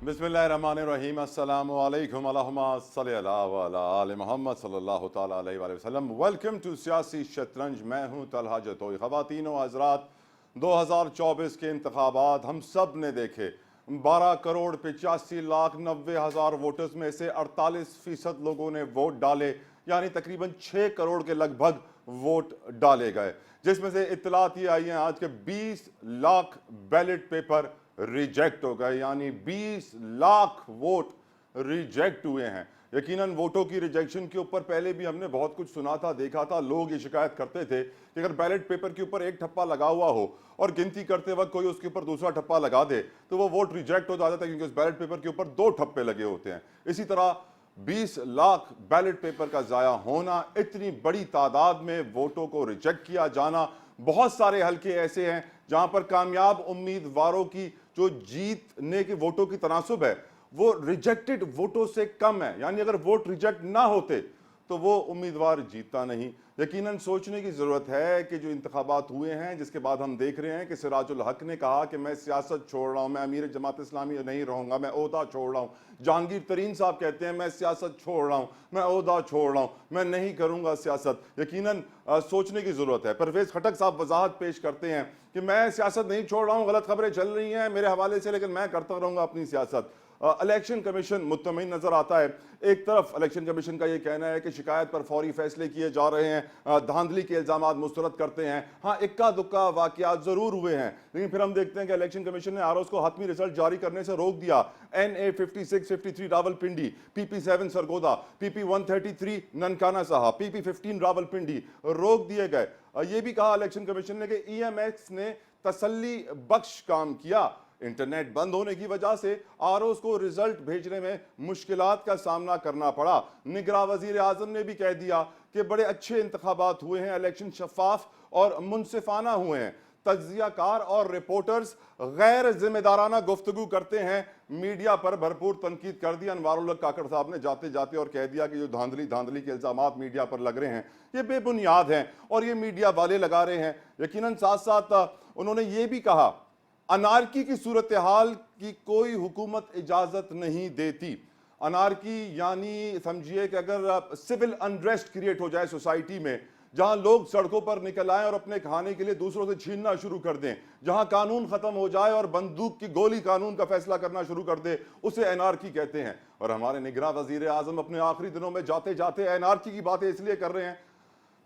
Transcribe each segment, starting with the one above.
बिस्मिल्लाहिर्रहमानिर्रहीम अस्सलामु अलैकुम अल्लाहुम्मा सल्लि अला व अला आले मोहम्मद सल्लल्लाहु तआला अलैहि वसल्लम। वेलकम टू सियासी शतरंज। मैं हूँ तलहा जतोई। ख़वातीन व हज़रात, 2024 के इंतखाबात हम सब ने देखे। 12 करोड़ 85 लाख 90 हज़ार वोटर्स में से 48% लोगों ने वोट डाले, यानी तकरीबन 6 करोड़ के लगभग वोट डाले गए, जिसमें से इत्तलात ये आई हैं आज के 20 लाख बैलेट पेपर रिजेक्ट हो गए, यानी 20 लाख वोट रिजेक्ट हुए हैं। यकीनन वोटों की रिजेक्शन के ऊपर पहले भी हमने बहुत कुछ सुना था, देखा था। लोग ये शिकायत करते थे कि अगर बैलेट पेपर के ऊपर एक ठप्पा लगा हुआ हो और गिनती करते वक्त कोई उसके ऊपर दूसरा ठप्पा लगा दे तो वो वोट रिजेक्ट हो जाता था, क्योंकि उस बैलेट पेपर के ऊपर 2 ठप्पे लगे होते हैं। इसी तरह 20 लाख बैलेट पेपर का ज़ाया होना, इतनी बड़ी तादाद में वोटों को रिजेक्ट किया जाना। बहुत सारे हलके ऐसे हैं जहां पर कामयाब उम्मीदवारों की जो जीतने के वोटों की तनासुब है वो रिजेक्टेड वोटों से कम है, यानी अगर वोट रिजेक्ट ना होते तो वो उम्मीदवार जीतता नहीं। यकीनन सोचने की ज़रूरत है कि जो इंतखाबात हुए हैं, जिसके बाद हम देख रहे हैं कि सिराजुल हक ने कहा कि मैं सियासत छोड़ रहा हूँ, मैं अमीर जमात इस्लामी नहीं रहूँगा, मैं ओहदा छोड़ रहा हूँ। जहांगीर तरीन साहब कहते हैं मैं सियासत छोड़ रहा हूँ, मैं ओहदा छोड़ रहा हूँ, मैं नहीं करूँगा सियासत। यकीनन सोचने की ज़रूरत है। परवेज़ खटक साहब वजाहत पेश करते हैं कि मैं सियासत नहीं छोड़ रहा हूँ, गलत खबरें चल रही हैं मेरे हवाले से, लेकिन मैं करता रहूँगा अपनी सियासत। इलेक्शन कमीशन मुतमईन नजर आता है। एक तरफ इलेक्शन कमीशन का ये कहना है कि शिकायत पर फौरी फैसले किए जा रहे हैं, धांधली के इल्जामात मुस्तरद करते हैं। हाँ, इक्का दुक्का वाकयात जरूर हुए हैं, लेकिन फिर हम देखते हैं कि इलेक्शन कमीशन ने आरओज़ को हतमी रिजल्ट जारी करने से रोक दिया। NA 56-53 Rawalpindi, PP7 Sargodha, PP 133 Nankana साहब, PP 15 रावलपिंडी रोक दिए गए। ये भी कहा इलेक्शन कमीशन ने कि EMX ने तसल्ली बख्श काम किया। इंटरनेट बंद होने की वजह से आरओज़ को रिजल्ट भेजने में मुश्किलात का सामना करना पड़ा। निगरां वजीर आजम ने भी कह दिया कि बड़े अच्छे इंतखाबात हुए हैं, इलेक्शन शफाफ और मुनसिफाना हुए हैं। तज्जियाकार और रिपोर्टर्स गैर जिम्मेदाराना गुफ्तगू करते हैं, मीडिया पर भरपूर तनकीद कर दी। अनवारुल हक काकड़ साहब ने जाते जाते और कह दिया कि जो धांधली के इल्जामात मीडिया पर लग रहे हैं ये बेबुनियाद हैं और ये मीडिया वाले लगा रहे हैं। यकीनन साथ साथ उन्होंने ये भी कहा अनारकी की सूरत हाल की कोई हुकूमत इजाजत नहीं देती। अनारकी यानी समझिए कि अगर सिविल अनरेस्ट क्रिएट हो जाए सोसाइटी में, जहां लोग सड़कों पर निकल आए और अपने खाने के लिए दूसरों से छीनना शुरू कर दें, जहां कानून खत्म हो जाए और बंदूक की गोली कानून का फैसला करना शुरू कर दे, उसे एनआरकी कहते हैं। और हमारे निगरां वजीर आजम अपने आखिरी दिनों में जाते जाते एनआरकी की बातें इसलिए कर रहे हैं।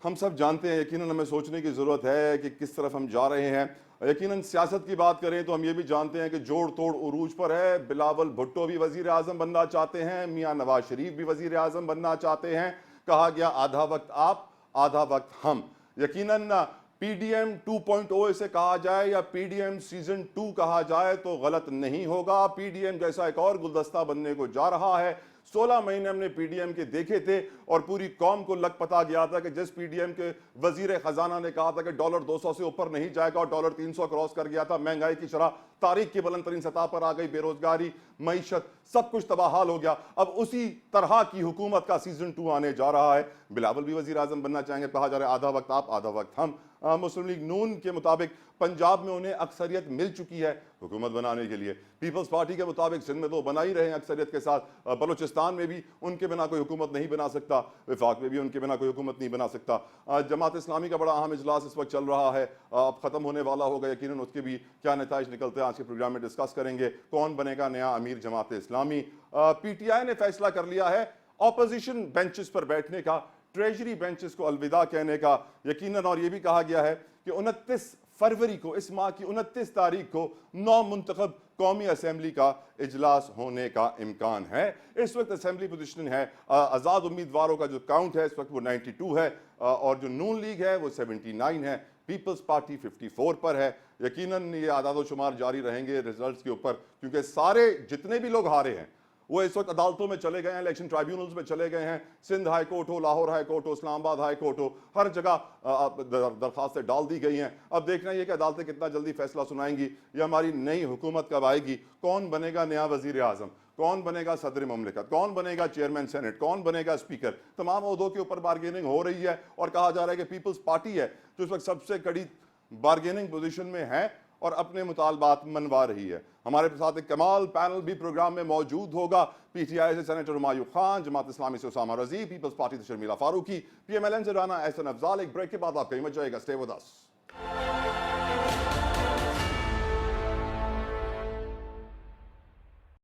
हम सब जानते हैं, यकीनन हमें सोचने की ज़रूरत है कि किस तरफ हम जा रहे हैं। यकीनन सियासत की बात करें तो हम ये भी जानते हैं कि जोड़ तोड़ उरूज पर है। बिलावल भुट्टो भी वजीर आजम बनना चाहते हैं, मियाँ नवाज शरीफ भी वजीर आजम बनना चाहते हैं। कहा गया आधा वक्त आप आधा वक्त हम। यकीनन PDM 2.0 इसे कहा जाए या PDM सीजन 2 कहा जाए तो गलत नहीं होगा। PDM जैसा एक और गुलदस्ता बनने को जा रहा है। 16 महीने हमने PDM के देखे थे और पूरी कौम को लग पता गया था कि जिस PDM के वजीर खजाना ने कहा था कि डॉलर 200 से ऊपर नहीं जाएगा और डॉलर 300 क्रॉस कर गया था, महंगाई की शरह तारीख की बुलंद तरीन सतह पर आ गई, बेरोजगारी, मईशत, सब कुछ तबाहाल हो गया। अब उसी तरह की हुकूमत का सीजन 2 आने जा रहा है। बिलावल भी वजीर आजम बनना चाहेंगे, कहा जा रहा है आधा वक्त आप आधा वक्त हम। मुस्लिम लीग नून के मुताबिक पंजाब में उन्हें अक्सरियत मिल चुकी है हुकूमत बनाने के लिए। पीपल्स पार्टी के मुताबिक सिंध में तो बना ही रहे हैं अक्सरियत के साथ, बलूचिस्तान में भी उनके बिना कोई हुकूमत नहीं बना सकता, वफाक में भी उनके बिना कोई हुकूमत नहीं बना सकता। जमात इस्लामी का बड़ा अहम इजलास इस वक्त चल रहा है, अब ख़त्म होने वाला होगा। यकीनन उसके भी क्या नताइज निकलते हैं आज के प्रोग्राम में डिस्कस करेंगे। कौन बनेगा नया अमीर जमात इस्लामी? PTI ने फैसला कर लिया है ऑपोजिशन बेंचेस पर बैठने का, ट्रेजरी बेंचेस को अलविदा कहने का। यकीनन और यह भी कहा गया है कि 29 फरवरी को, इस माह की 29 तारीख को नौ मुंतखब कौमी असेंबली का इजलास होने का इम्कान है। इस वक्त असेंबली पोजीशन है, आज़ाद उम्मीदवारों का जो काउंट है इस वक्त वो 92 है और जो नून लीग है वो 79 है, पीपल्स पार्टी 54 पर है। यकीनन ये आदाद शुमार जारी रहेंगे रिजल्ट्स के ऊपर, क्योंकि सारे जितने भी लोग हारे हैं वो इस वक्त अदालतों में चले गए हैं, इलेक्शन ट्राइब्यूनल्स में चले गए हैं। सिंध हाई कोर्ट हो, लाहौर हाई कोर्ट हो, इस्लामाबाद हाई कोर्ट हो, हर जगह दरखास्तें डाल दी गई हैं। अब देखना ये कि अदालतें कितना जल्दी फैसला सुनाएंगी, ये हमारी नई हुकूमत कब आएगी, कौन बनेगा नया वजीर आजम, कौन बनेगा सदर ममलिकत, कौन बनेगा चेयरमैन सेनेट, कौन बनेगा स्पीकर। तमाम ओहदों के ऊपर बार्गेनिंग हो रही है और कहा जा रहा है कि पीपल्स पार्टी है जो इस वक्त सबसे कड़ी बार्गेनिंग पोजीशन में है اور اپنے مطالبات منوا رہی ہے. ہمارے ساتھ ایک کمال پینل بھی پروگرام میں موجود ہوگا. پی ٹی آئی سے سینیٹر ہمایوں خان, جماعت اسلامی سے اسامہ رضی, پیپلز پارٹی سے Sharmila Farooqui, P M L N سے رانا احسن افضال. ایک بریک کے بعد آپ کہیں مت جائے گا. Stay with us.